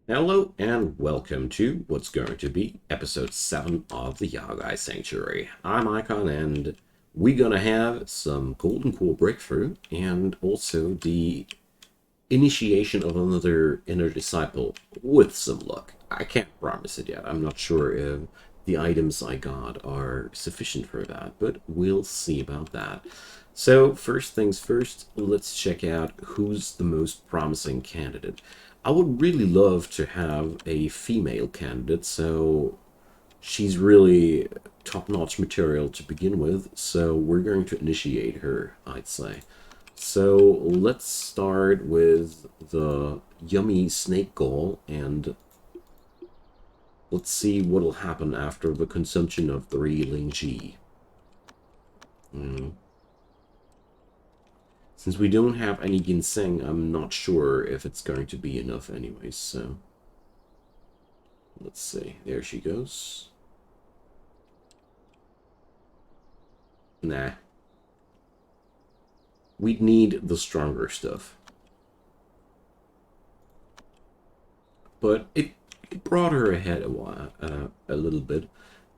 Hello and welcome to what's going to be episode 7 of the Yaoguai Sanctuary. I'm Icon and we're gonna have some Golden Core breakthrough and also the initiation of another inner disciple with some luck. I can't promise it yet. I'm not sure if the items I got are sufficient for that, but we'll see about that. So first things first, let's check out who's the most promising candidate. I would really love to have a female candidate, so she's really top-notch material to begin with, so we're going to initiate her, I'd say. So let's start with the yummy snake gall, and let's see what'll happen after the consumption of 3 Ling Ji. Since we don't have any ginseng, I'm not sure if it's going to be enough anyways, so... Let's see. There she goes. Nah. We'd need the stronger stuff. But it brought her ahead a little bit,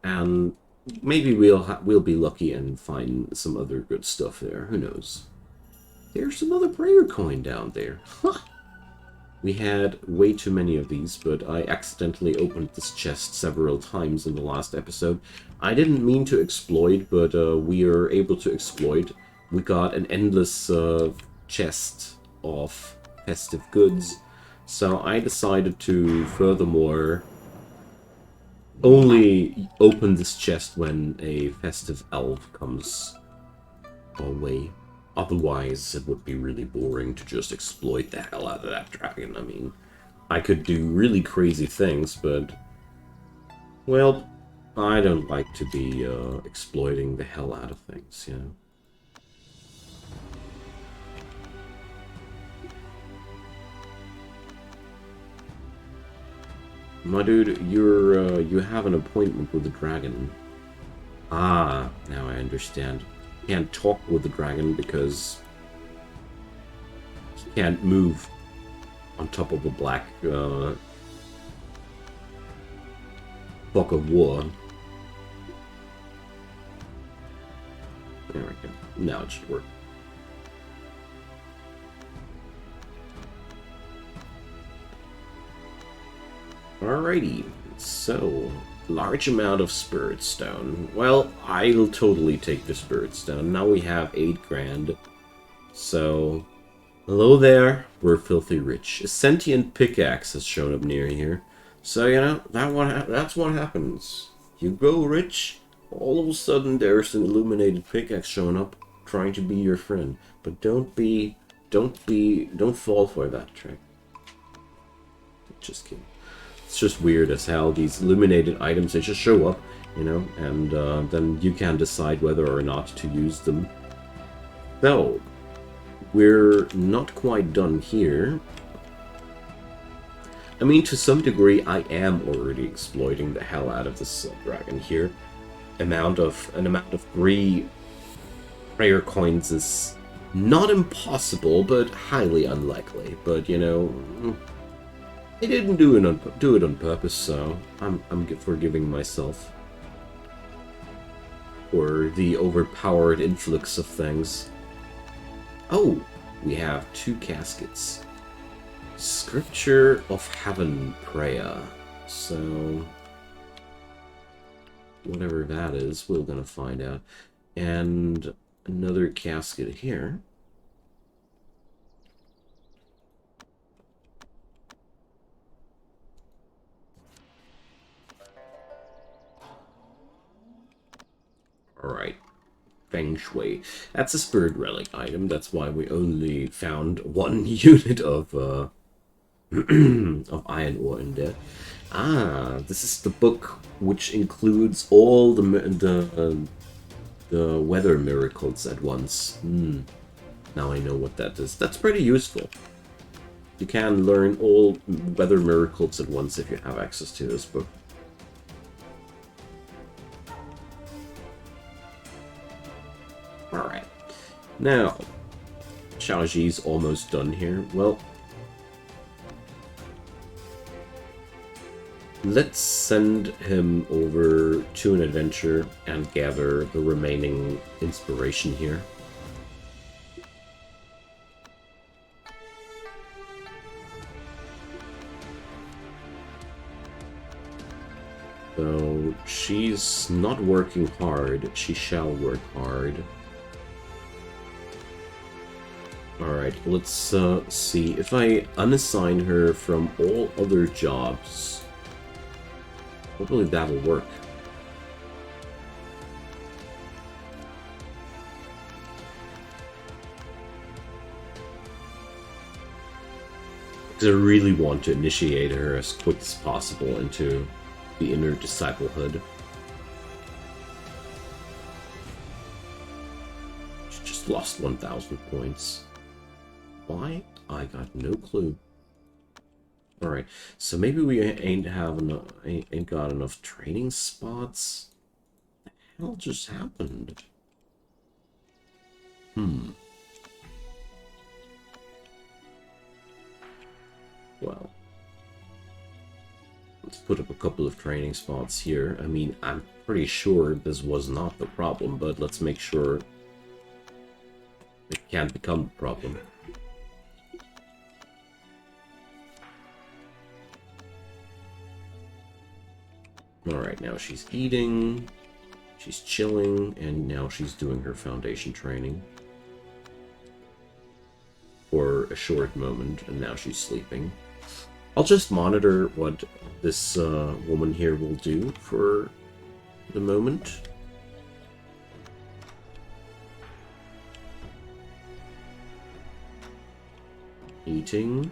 and maybe we'll be lucky and find some other good stuff there. Who knows? There's another prayer coin down there. Huh. We had way too many of these, but I accidentally opened this chest several times in the last episode. I didn't mean to exploit, but we are able to exploit. We got an endless chest of festive goods, so I decided to, furthermore, only open this chest when a festive elf comes our way. Otherwise, it would be really boring to just exploit the hell out of that dragon. I mean, I could do really crazy things, but... Well, I don't like to be exploiting the hell out of things, you know? My dude, you have an appointment with the dragon. Ah, now I understand. Can't talk with the dragon because he can't move on top of a black block of war. There we go. Now it should work. Alrighty, so large amount of spirit stone. Well, I'll totally take the spirit stone. Now we have 8 grand. So, hello there. We're filthy rich. A sentient pickaxe has shown up near here. So, you know, that's what happens. You go rich, all of a sudden there's an illuminated pickaxe showing up, trying to be your friend. But don't fall for that trick. Just kidding. It's just weird as hell. These illuminated items, they just show up, you know, and then you can decide whether or not to use them. So, we're not quite done here. I mean, to some degree, I am already exploiting the hell out of this dragon here. An amount of 3 prayer coins is not impossible, but highly unlikely. But, you know... I didn't do it on purpose, so I'm forgiving myself for the overpowered influx of things. Oh, we have 2 caskets. Scripture of Heaven prayer. So whatever that is, we're gonna find out. And another casket here. Alright. Feng Shui. That's a spirit relic item. That's why we only found 1 unit of of iron ore in there. Ah, this is the book which includes all the weather miracles at once. Now I know what that is. That's pretty useful. You can learn all weather miracles at once if you have access to this book. Alright. Now, Shaoji's almost done here. Well, Let's send him over to an adventure and gather the remaining inspiration here. So she's not working hard. She shall work hard. Alright, let's see. If I unassign her from all other jobs, hopefully that'll work. Because I really want to initiate her as quick as possible into the inner disciplehood. She just lost 1,000 points. Why? I got no clue. Alright, so maybe we ain't got enough training spots? What the hell just happened? Well, let's put up a couple of training spots here. I mean, I'm pretty sure this was not the problem, but let's make sure it can't become a problem. Alright, now she's eating, she's chilling, and now she's doing her foundation training for a short moment, and now she's sleeping. I'll just monitor what this woman here will do for the moment. Eating.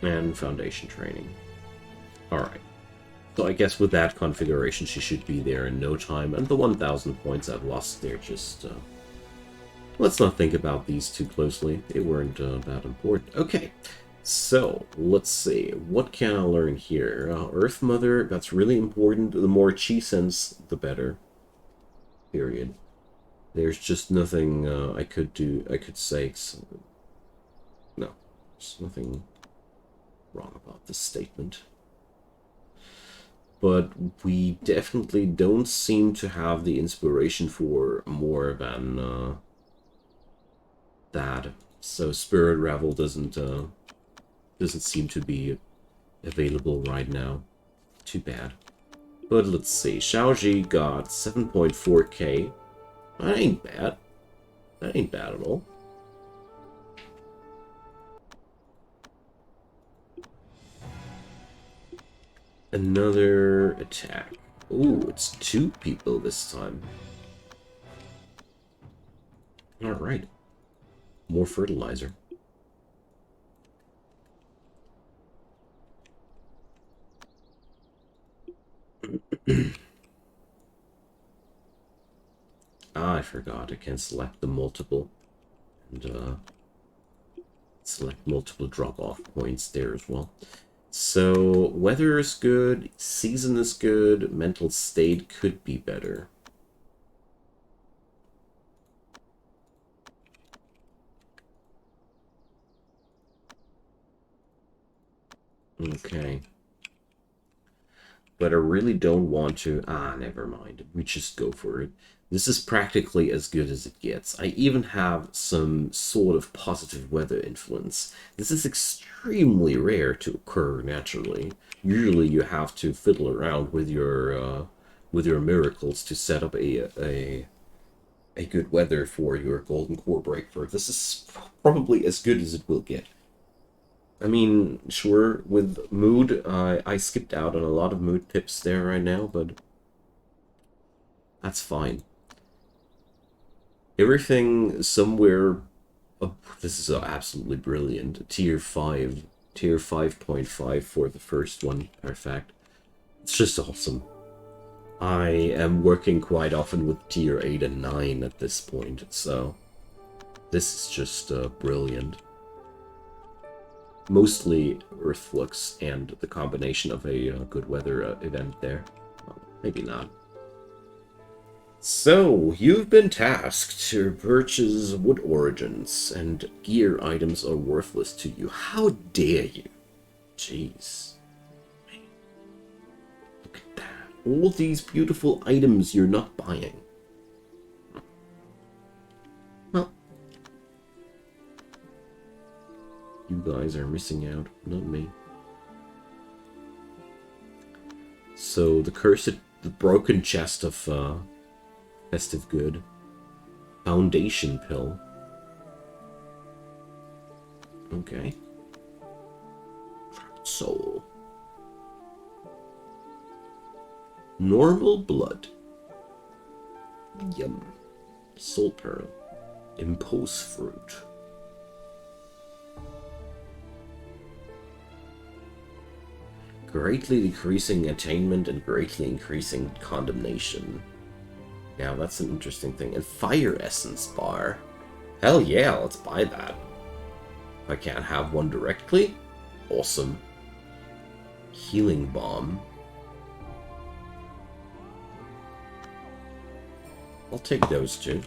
And foundation training. Alright. So I guess with that configuration she should be there in no time, and the 1,000 points I've lost there just... let's not think about these too closely. They weren't that important. Okay, so let's see. What can I learn here? Earth Mother, that's really important. The more chi sense, the better. Period. There's just nothing I could do. I could say. No, there's nothing wrong about this statement. But we definitely don't seem to have the inspiration for more than that. So Spirit Revel doesn't seem to be available right now. Too bad. But let's see. Xiaoji got 7.4k. That ain't bad. That ain't bad at all. Another attack. Ooh, it's 2 people this time. Alright. More fertilizer. I forgot. I can select the multiple. And select multiple drop-off points there as well. So, weather is good, season is good, mental state could be better. Okay. But I really don't want to... never mind. We just go for it. This is practically as good as it gets. I even have some sort of positive weather influence. This is extremely rare to occur naturally. Usually you have to fiddle around with your miracles to set up a good weather for your golden core breakthrough. This is probably as good as it will get. I mean, sure, with mood, I skipped out on a lot of mood tips there right now, but that's fine. Everything somewhere... Oh, this is absolutely brilliant. Tier 5. Tier 5.5 for the first one, in fact. It's just awesome. I am working quite often with tier 8 and 9 at this point, so... This is just brilliant. Mostly Earthflux and the combination of a good weather event there. Well, maybe not. So, you've been tasked to purchase wood origins, and gear items are worthless to you. How dare you? Jeez. Look at that. All these beautiful items you're not buying. Well, you guys are missing out, not me. So the broken chest of festive good. Foundation pill. Okay. Soul. Normal blood. Yum. Soul pearl. Impulse fruit. Greatly decreasing attainment and greatly increasing condemnation. Yeah, that's an interesting thing. And fire essence bar. Hell yeah, let's buy that. If I can't have one directly, awesome. Healing bomb. I'll take those two.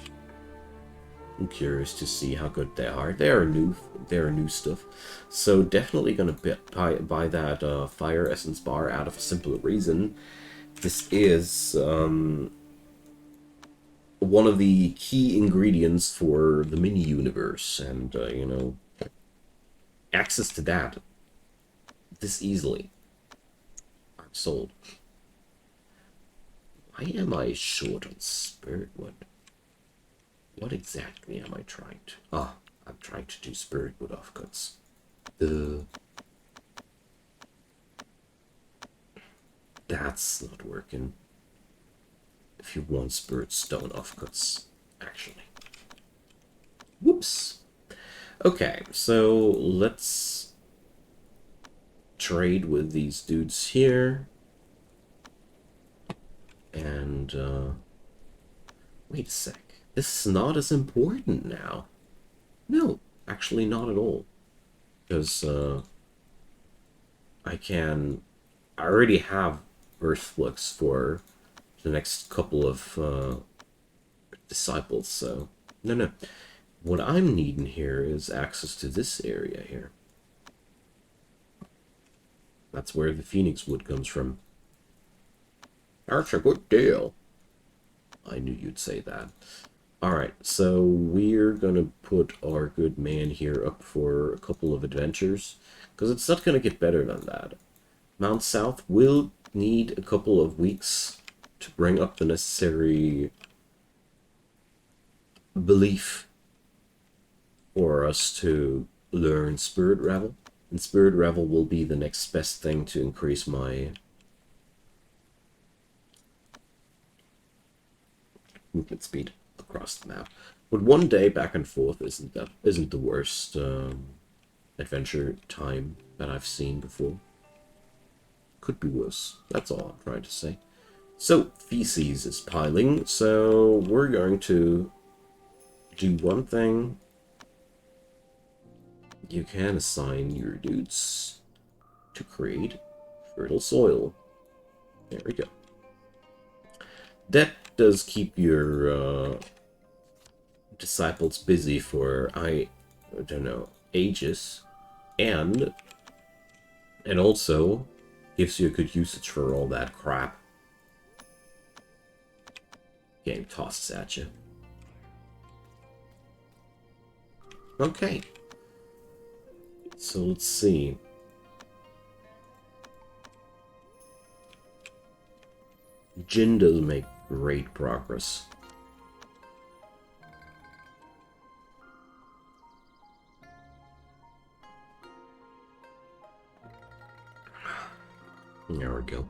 I'm curious to see how good they are. They're new stuff. So definitely gonna buy that fire essence bar out of a simple reason. This is one of the key ingredients for the mini universe, and you know, access to that this easily. I'm sold. Why am I short on spirit wood? What exactly am I trying to... Ah, I'm trying to do spirit wood offcuts. That's not working. If you want spirit stone offcuts, actually. Whoops. Okay, so let's trade with these dudes here. And, wait a sec. This is not as important now. No, actually not at all. Because, I already have Earth Flux for the next couple of, disciples, so... No. What I'm needing here is access to this area here. That's where the Phoenix wood comes from. That's a good deal. I knew you'd say that. Alright, so we're gonna put our good man here up for a couple of adventures, because it's not gonna get better than that. Mount South will need a couple of weeks to bring up the necessary belief for us to learn Spirit Revel. And Spirit Revel will be the next best thing to increase my movement speed across the map. But one day back and forth isn't the worst adventure time that I've seen before. Could be worse. That's all I'm trying to say. So feces is piling. So we're going to do one thing. You can assign your dudes to create fertile soil. There we go. That does keep your disciples busy for, I don't know, ages, and also gives you a good usage for all that crap game tosses at you. Okay, so let's see. Jin does make great progress. There we go.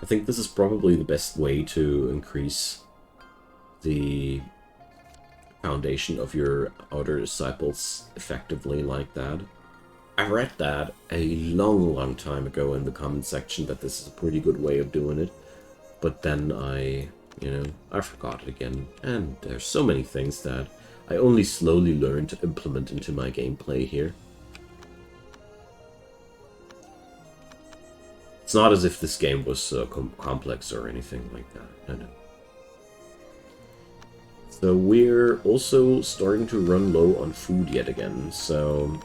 I think this is probably the best way to increase the foundation of your outer disciples effectively like that. I read that a long time ago in the comment section that this is a pretty good way of doing it, but then I forgot it again, and there's so many things that I only slowly learned to implement into my gameplay here. It's not as if this game was complex or anything like that. No. So we're also starting to run low on food yet again, so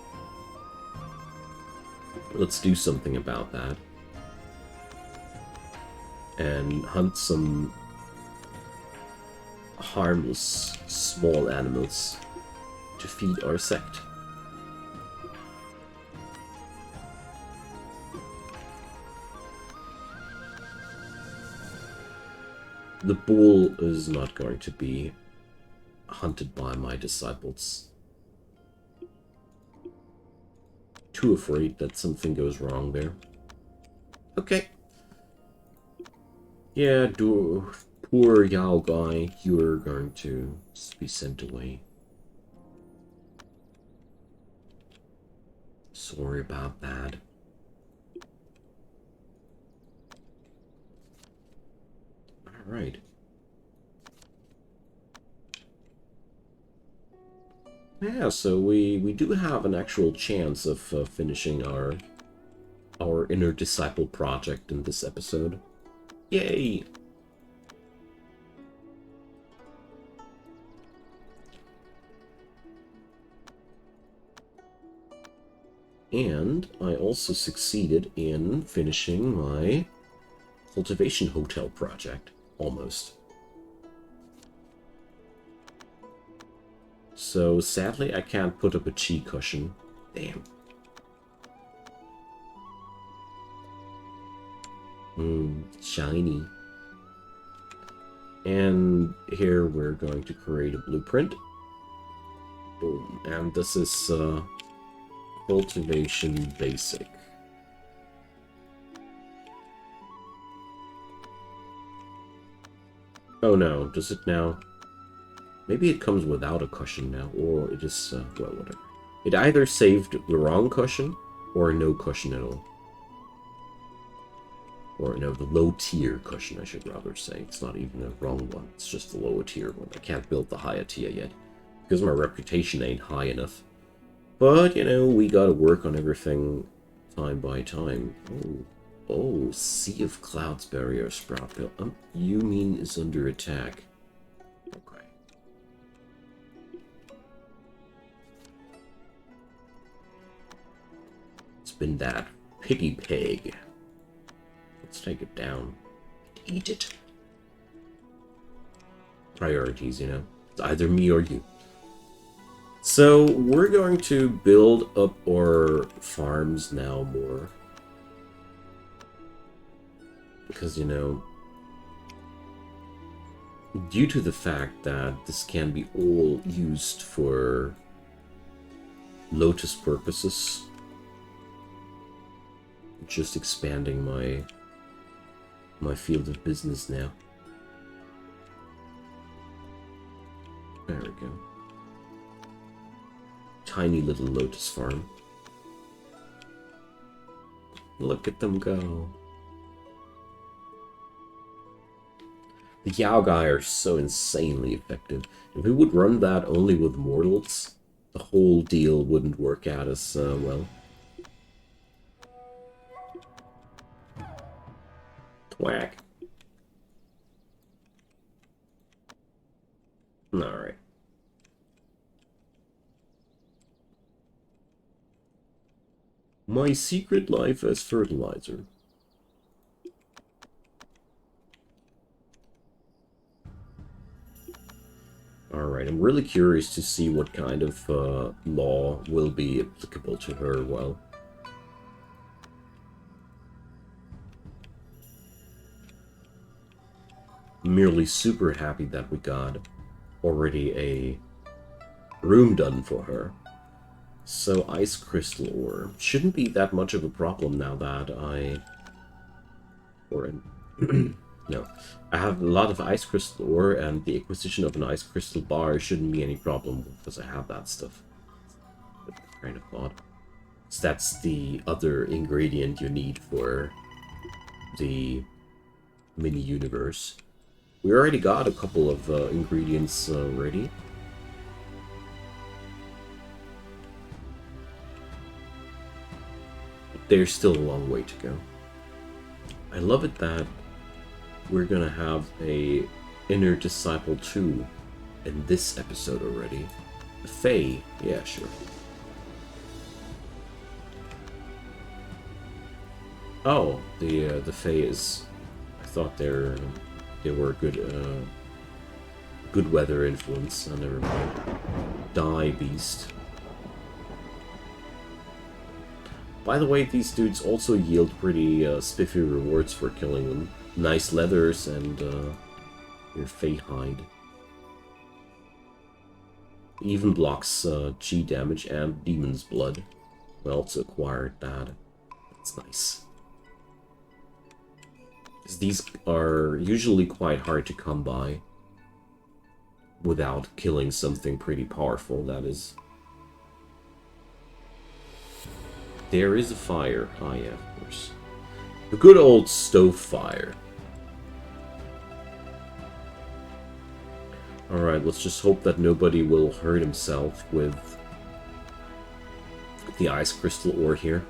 Let's do something about that. And hunt some harmless small animals to feed our sect. The bull is not going to be hunted by my disciples. Too afraid that something goes wrong there. Okay. Yeah, poor Yaoguai, you're going to be sent away. Sorry about that. Alright. Yeah, so we do have an actual chance of finishing our inner disciple project in this episode. Yay! And I also succeeded in finishing my cultivation hotel project. Almost. So sadly I can't put up a chi cushion. Damn. Shiny. And here we're going to create a blueprint. Boom. And this is cultivation basic. Oh no, does it now? Maybe it comes without a cushion now, or it is, well, whatever. It either saved the wrong cushion, or no cushion at all. Or, no, the low-tier cushion, I should rather say. It's not even a wrong one, it's just the lower-tier one. I can't build the higher tier yet, because my reputation ain't high enough. But, you know, we gotta work on everything time by time. Oh, Sea of Clouds barrier sprout bill. You mean is under attack. Okay. It's been that piggy pig. Let's take it down. Eat it. Priorities, you know. It's either me or you. So, we're going to build up our farms now more. Because, you know, due to the fact that this can be all used for Lotus purposes, just expanding my field of business now. There we go. Tiny little Lotus farm. Look at them go. The Yaoguai are so insanely effective. If we would run that only with mortals, the whole deal wouldn't work out as well. Thwack. Alright. My secret life as fertilizer. Alright, I'm really curious to see what kind of law will be applicable to her, well. I'm merely super happy that we got already a room done for her. So, ice crystal ore. Shouldn't be that much of a problem now that no. I have a lot of ice crystal ore, and the acquisition of an ice crystal bar shouldn't be any problem because I have that stuff. Kind of thought. So that's the other ingredient you need for the mini-universe. We already got a couple of ingredients ready. There's still a long way to go. I love it that we're gonna have a Inner Disciple 2 in this episode already. Faye, yeah, sure. Oh, the Fays. I thought they were a good weather influence. Oh, never mind. Die, beast. By the way, these dudes also yield pretty spiffy rewards for killing them. Nice leathers and your Fey hide. Even blocks G damage and Demon's Blood. We also acquired that. That's nice. These are usually quite hard to come by without killing something pretty powerful, that is. There is a fire. Ah, yeah, of course. The good old stove fire. Alright, let's just hope that nobody will hurt himself with the ice crystal ore here.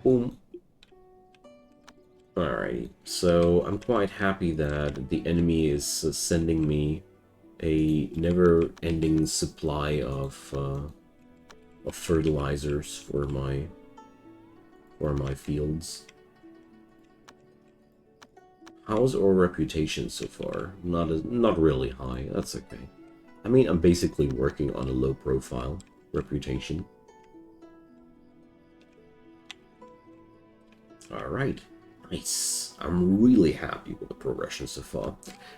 Boom. Alright, so I'm quite happy that the enemy is sending me a never-ending supply of fertilizers for my fields. How's our reputation so far? Not really high. That's okay. I mean, I'm basically working on a low-profile reputation. Alright. Nice. I'm really happy with the progression so far.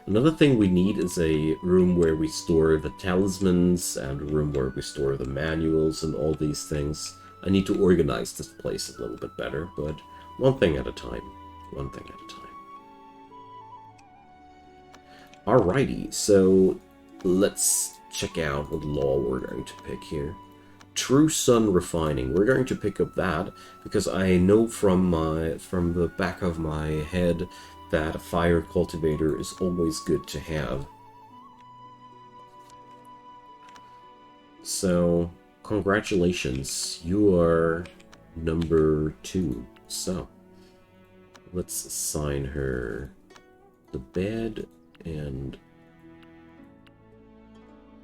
Another thing we need is a room where we store the talismans and a room where we store the manuals and all these things. I need to organize this place a little bit better, but one thing at a time. One thing at a time. Alrighty, so let's check out what law we're going to pick here. True Sun Refining. We're going to pick up that because I know from the back of my head that a fire cultivator is always good to have. So, congratulations, you are number 2. So, let's assign her the bed and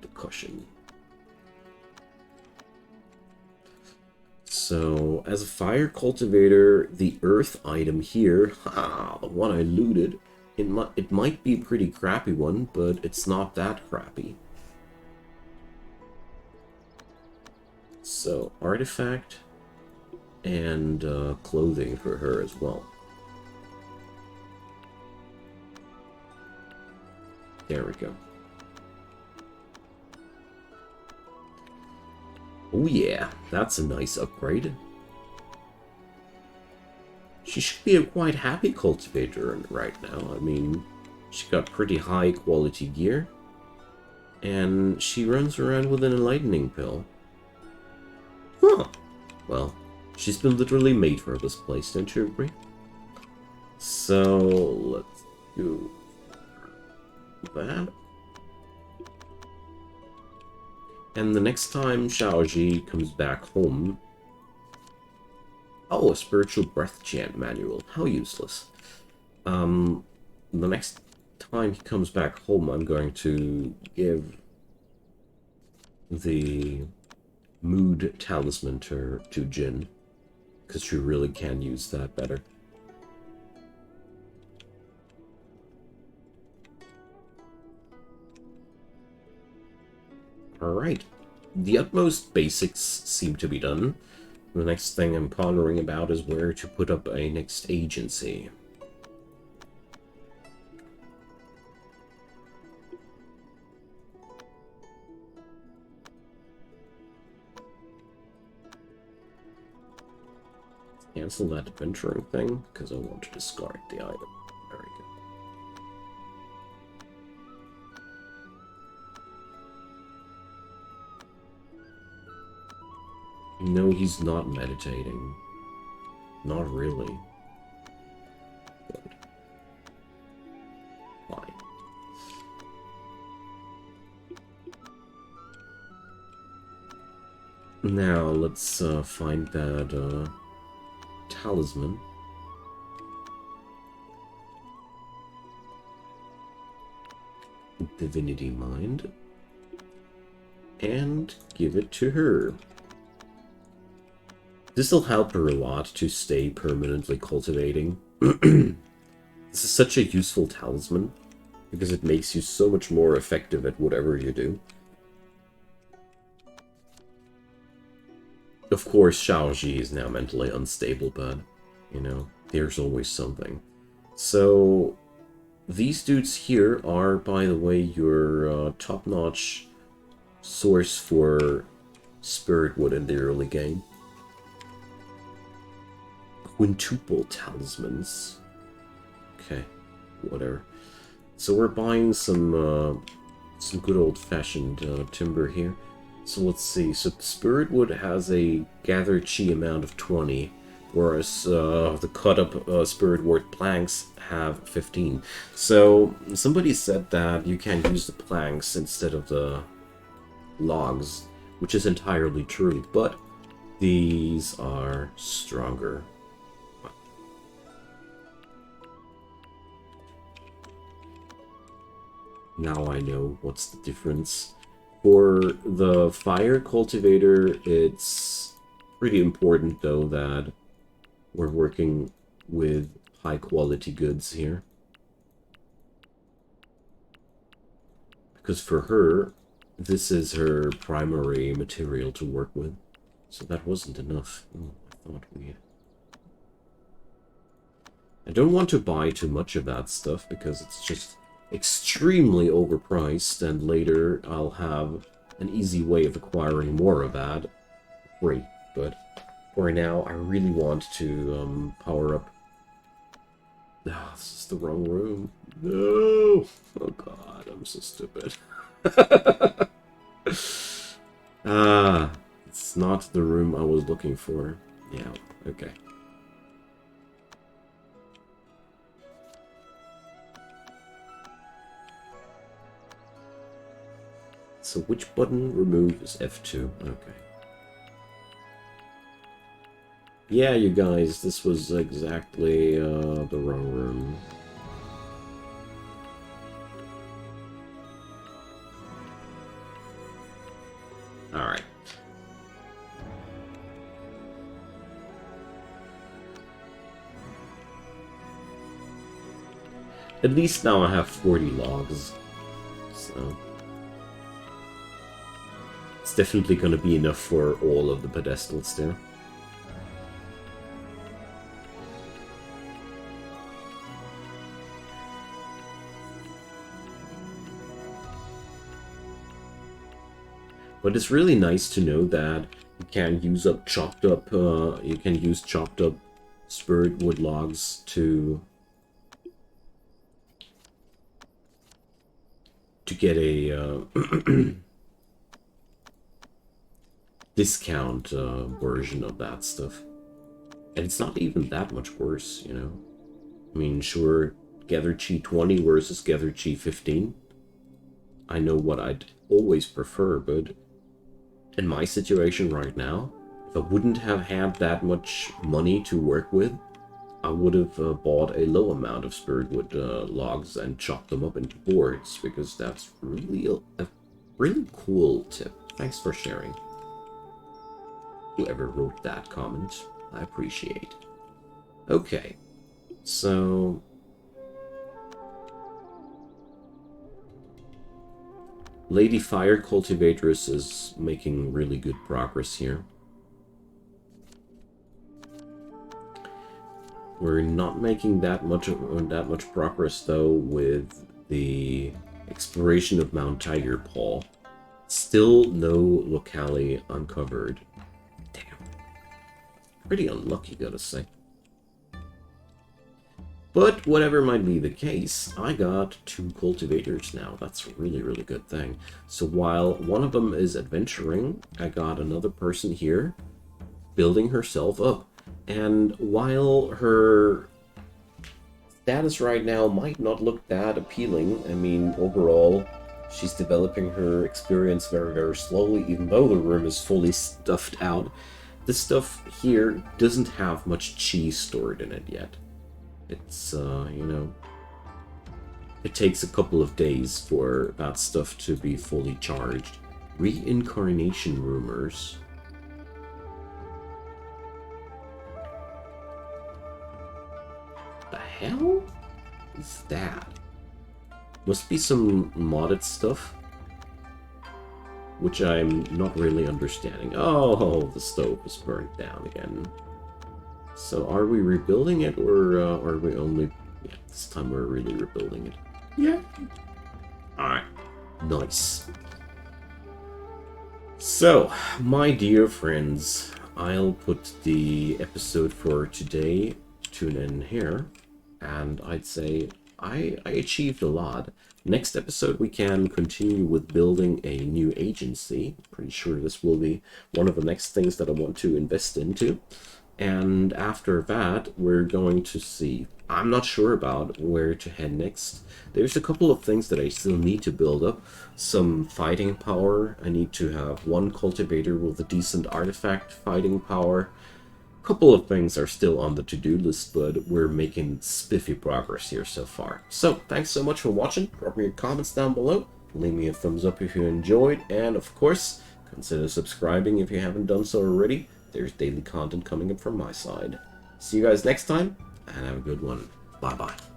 the cushion. So, as a fire cultivator, the earth item here, the one I looted, it might be a pretty crappy one, but it's not that crappy. So, artifact and clothing for her as well. There we go. Oh yeah, that's a nice upgrade. She should be a quite happy cultivator right now. I mean, she got pretty high quality gear. And she runs around with an enlightening pill. Huh. Well, she's been literally made for this place, don't you agree? So, let's do that. And the next time Xiaoji comes back home... Oh, a spiritual breath chant manual. How useless. The next time he comes back home, I'm going to give the mood talisman to Jin, because she really can use that better. Alright. The utmost basics seem to be done. The next thing I'm pondering about is where to put up a next agency. Cancel that adventuring thing, because I want to discard the item. Very good. No, he's not meditating. Not really. Good. Fine. Now, let's find that talisman. Divinity Mind and give it to her. This will help her a lot to stay permanently cultivating. This is such a useful talisman because it makes you so much more effective at whatever you do. Of course, Shaoji is now mentally unstable, but, you know, there's always something. So, these dudes here are, by the way, your top-notch source for spirit wood in the early game. Quintuple talismans. Okay, whatever. So we're buying some good old-fashioned timber here. So let's see. So spirit wood has a gathered chi amount of 20, whereas the cut-up spirit wood planks have 15. So somebody said that you can use the planks instead of the logs, which is entirely true, but these are stronger. Now I know what's the difference. For the fire cultivator, it's pretty important, though, that we're working with high-quality goods here. Because for her, this is her primary material to work with. So that wasn't enough. Oh, I thought we... I don't want to buy too much of that stuff, because it's just extremely overpriced, and later I'll have an easy way of acquiring more of that free. But for now, I really want to power up. Oh, this is the wrong room. No! Oh god, I'm so stupid. It's not the room I was looking for. Yeah, okay. So which button removes F2? Okay. Yeah, you guys, this was exactly the wrong room. Alright. At least now I have 40 logs. So... it's definitely going to be enough for all of the pedestals there. But it's really nice to know that you can use up chopped up, you can use chopped up spirit wood logs to get a discount version of that stuff. And it's not even that much worse, you know? I mean, sure, Gather Chi 20 versus Gather Chi 15. I know what I'd always prefer, but in my situation right now, if I wouldn't have had that much money to work with, I would have bought a low amount of spirit wood logs and chopped them up into boards, because that's really a really cool tip. Thanks for sharing. Whoever wrote that comment, I appreciate. Okay, so... Lady Fire Cultivatress is making really good progress here. We're not making that much progress though with the exploration of Mount Tiger Paw. Still no locale uncovered. Damn. Pretty unlucky, gotta say. But whatever might be the case, I got 2 cultivators now. That's a really, really good thing. So while one of them is adventuring, I got another person here building herself up. And while her status right now might not look that appealing, I mean, overall, she's developing her experience very, very slowly, even though the room is fully stuffed out. This stuff here doesn't have much chi stored in it yet. It's, you know, it takes a couple of days for that stuff to be fully charged. Reincarnation rumors. The hell is that? Must be some modded stuff, which I'm not really understanding. Oh, the stove is burnt down again. So are we rebuilding it, or are we only... Yeah, this time we're really rebuilding it. Yeah. Alright. Nice. So, my dear friends, I'll put the episode for today to an end here. And I'd say I achieved a lot. Next episode, we can continue with building a new agency. Pretty sure this will be one of the next things that I want to invest into. And after that, we're going to see. I'm not sure about where to head next. There's a couple of things that I still need to build up. Some fighting power. I need to have one cultivator with a decent artifact fighting power. A couple of things are still on the to-do list, but we're making spiffy progress here so far. So, thanks so much for watching. Drop me your comments down below. Leave me a thumbs up if you enjoyed. And, of course, consider subscribing if you haven't done so already. There's daily content coming up from my side. See you guys next time, and have a good one. Bye-bye.